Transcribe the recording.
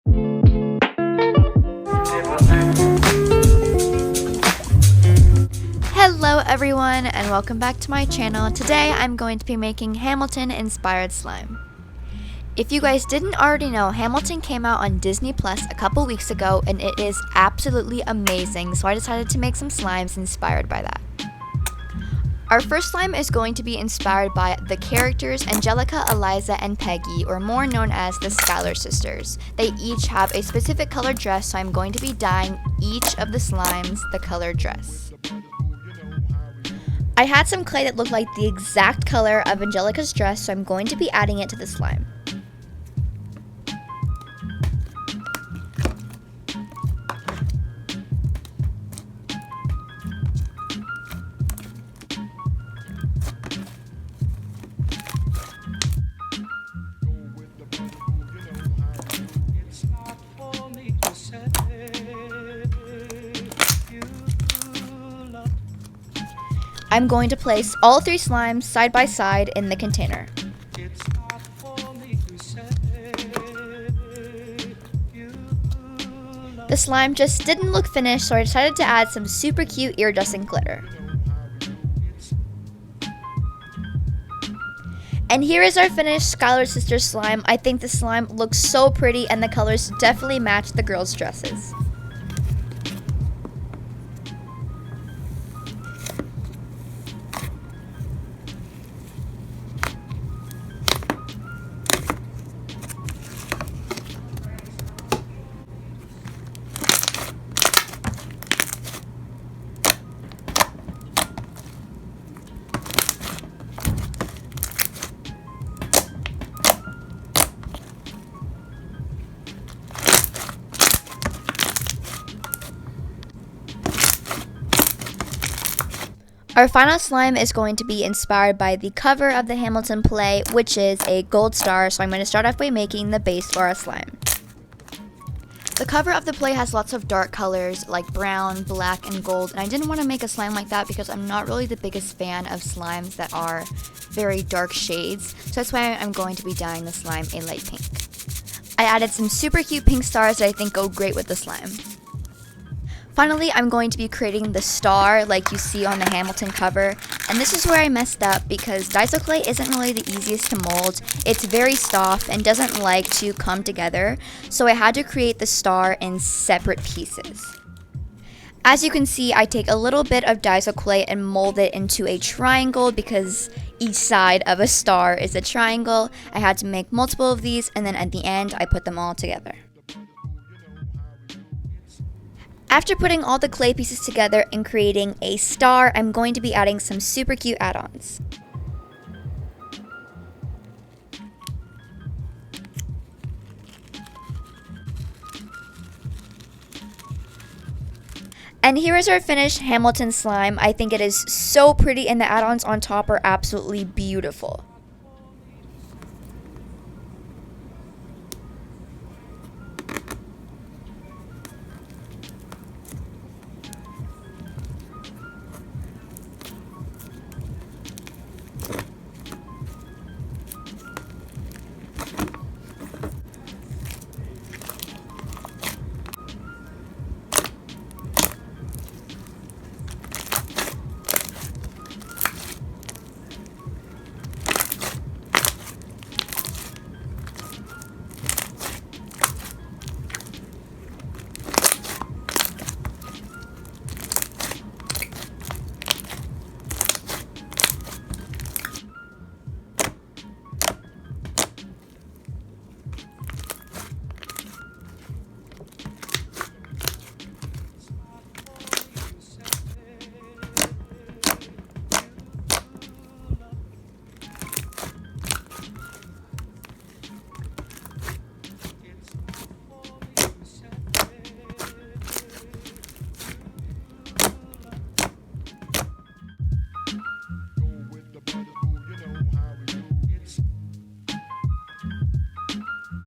Hello everyone and welcome back to my channel. Today I'm going to be making Hamilton inspired slime. If you guys didn't already know, Hamilton came out on Disney Plus a couple weeks ago and it is absolutely amazing, so I decided to make some slimes inspired by that. Our first slime is going to be inspired by the characters Angelica, Eliza, and Peggy, or more known as the Schuyler sisters. They each have a specific colored dress, so I'm going to be dyeing each of the slimes the colored dress. I had some clay that looked like the exact color of Angelica's dress, so I'm going to be adding it to the slime. I'm going to place all three slimes side by side in the container. The slime just didn't look finished, so I decided to add some super cute iridescent glitter. And here is our finished Schuyler Sisters slime. I think the slime looks so pretty and the colors definitely match the girls' dresses. Our final slime is going to be inspired by the cover of the Hamilton play, which is a gold star, so I'm going to start off by making the base for our slime. The cover of the play has lots of dark colors like brown, black, and gold, and I didn't want to make a slime like that because I'm not really the biggest fan of slimes that are very dark shades, so that's why I'm going to be dyeing the slime a light pink. I added some super cute pink stars that I think go great with the slime. Finally, I'm going to be creating the star like you see on the Hamilton cover, and this is where I messed up because Daiso clay isn't really the easiest to mold. It's very soft and doesn't like to come together, so I had to create the star in separate pieces. As you can see, I take a little bit of Daiso clay and mold it into a triangle because each side of a star is a triangle. I had to make multiple of these, and then at the end I put them all together. After putting all the clay pieces together and creating a star, I'm going to be adding some super cute add-ons. And here is our finished Hamilton slime. I think it is so pretty and the add-ons on top are absolutely beautiful.